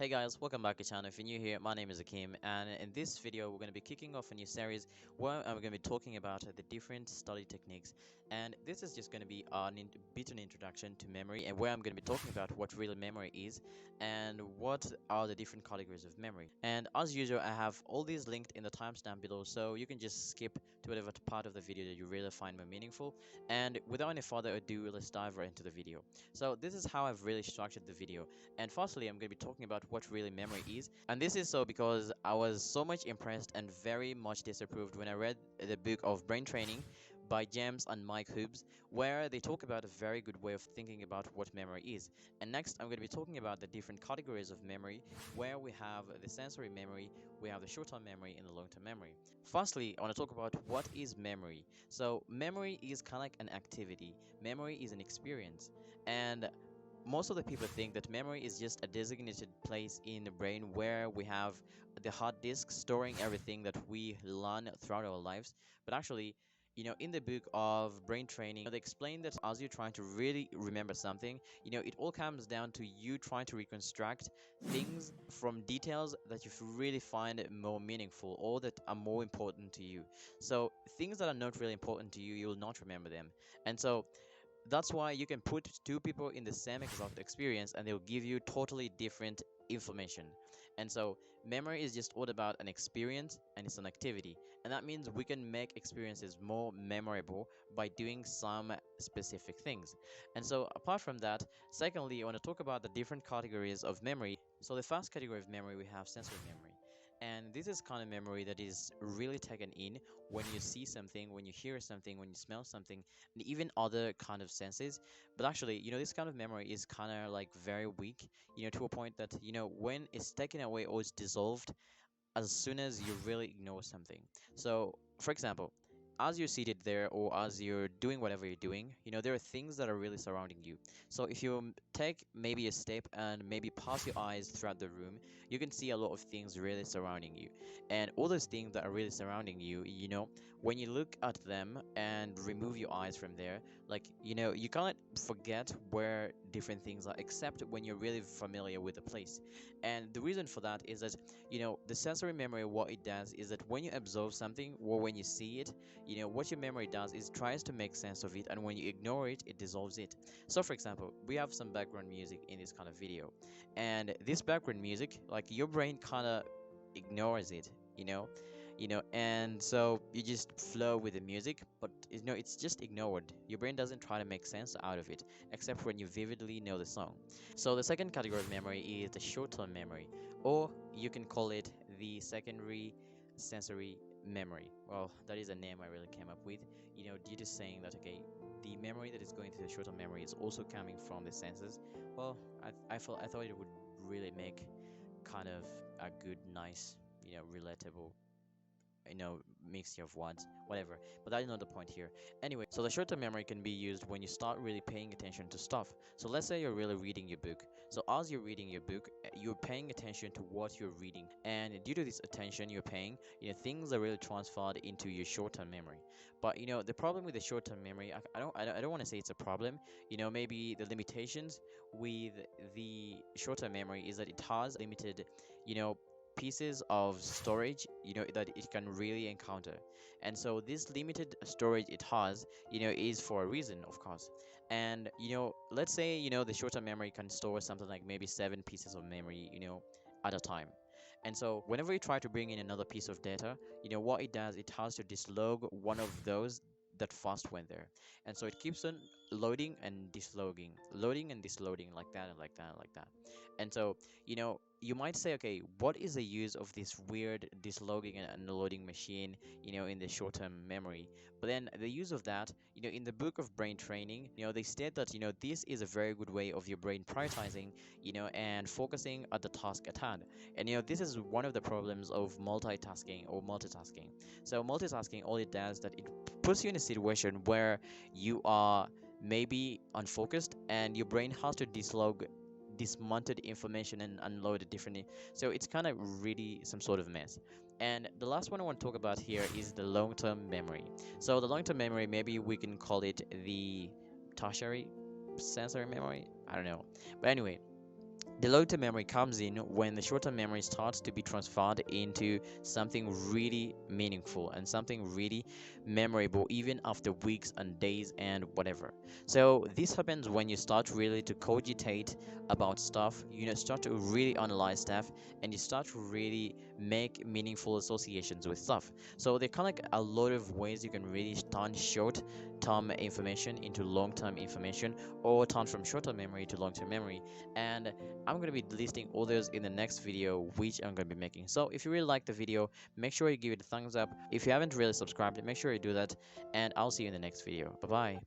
Hey guys, welcome back to the channel. If you're new here, my name is Akim, and in this video we're going to be kicking off a new series where we're going to be talking about the different study techniques. And this is just going to be a bit of an introduction to memory, and where I'm going to be talking about what really memory is and what are the different categories of memory. And as usual, I have all these linked in the timestamp below, so you can just skip to whatever part of the video that you really find more meaningful. And without any further ado, let's dive right into the video. So this is how I've really structured the video. And firstly, I'm going to be talking about what really memory is. And this is so because I was so much impressed and very much disapproved when I read the book of Brain Training by James and Mike Hobbs, where they talk about a very good way of thinking about what memory is. And next, I'm going to be talking about the different categories of memory, where we have the sensory memory, we have the short-term memory, and the long-term memory. Firstly, I want to talk about what is memory. So, memory is kind of like an activity, memory is an experience. And most of the people think that memory is just a designated place in the brain where we have the hard disk storing everything that we learn throughout our lives. But actually, in the book of brain training, they explain that as you're trying to really remember something, it all comes down to you trying to reconstruct things from details that you really find more meaningful or that are more important to you. So things that are not really important to you, you will not remember them. And so that's why you can put two people in the same exact experience and they'll give you totally different information. And so memory is just all about an experience and it's an activity, and that means we can make experiences more memorable by doing some specific things. And so apart from that, secondly, I want to talk about the different categories of memory. So the first category of memory, we have sensory memory, and this is kind of memory that is really taken in when you see something, when you hear something, when you smell something, and even other kind of senses. But actually, this kind of memory is kind of like very weak, to a point that, when it's taken away or it's dissolved as soon as you really ignore something. So, for example, as you're seated there or as you're doing whatever you're doing, there are things that are really surrounding you. So if you take maybe a step and maybe pass your eyes throughout the room, you can see a lot of things really surrounding you. And all those things that are really surrounding you, when you look at them and remove your eyes from there, like, you can't forget where different things are, except when you're really familiar with the place. And the reason for that is that, the sensory memory, what it does is that when you observe something or when you see it, what your memory does is tries to make sense of it, and when you ignore it, it dissolves it. So for example, we have some background music in this kind of video, and this background music, like, your brain kind of ignores it, and so you just flow with the music, but it's just ignored. Your brain doesn't try to make sense out of it, except when you vividly know the song. So the second category of memory is the short-term memory, or you can call it the secondary sensory memory. Well, that is a name I really came up with, due to saying that, okay, the memory that is going to the short-term memory is also coming from the senses. Well, I thought it would really make kind of a good, nice, relatable, mixture of words, whatever. But that is not the point here. Anyway, so the short-term memory can be used when you start really paying attention to stuff. So let's say you're really reading your book. So as you're reading your book, you're paying attention to what you're reading, and due to this attention you're paying, things are really transferred into your short-term memory. But the problem with the short-term memory, I don't want to say it's a problem. Maybe the limitations with the short-term memory is that it has limited, pieces of storage, that it can really encounter. And so this limited storage it has, is for a reason, of course. And let's say, the short-term memory can store something like maybe 7 pieces of memory, at a time. And so whenever you try to bring in another piece of data, what it does, it has to dislog one of those that first went there. And so it keeps on loading and disloading, loading and disloading, like that and like that and like that. And so, you might say, okay, what is the use of this weird dislogging and unloading machine, in the short-term memory? But then the use of that, in the book of brain training, they state that, this is a very good way of your brain prioritizing, and focusing at the task at hand. And this is one of the problems of multitasking or multitasking. So multitasking, all it does that it puts you in a situation where you are maybe unfocused and your brain has to dislog dismounted information and unload it differently. So it's kind of really some sort of mess. And the last one I want to talk about here is the long-term memory. So the long-term memory, maybe we can call it the tertiary sensory memory, I don't know. But anyway, The long-term memory comes in when the short-term memory starts to be transferred into something really meaningful and something really memorable, even after weeks and days and whatever. So this happens when you start really to cogitate about stuff, start to really analyze stuff, and you start to really make meaningful associations with stuff. So there are kind of like a lot of ways you can really turn short-term information into long-term information, or turn from short-term memory to long-term memory. And I'm going to be listing all those in the next video which I'm going to be making. So if you really like the video, make sure you give it a thumbs up. If you haven't really subscribed, make sure you do that, and I'll see you in the next video. Bye bye.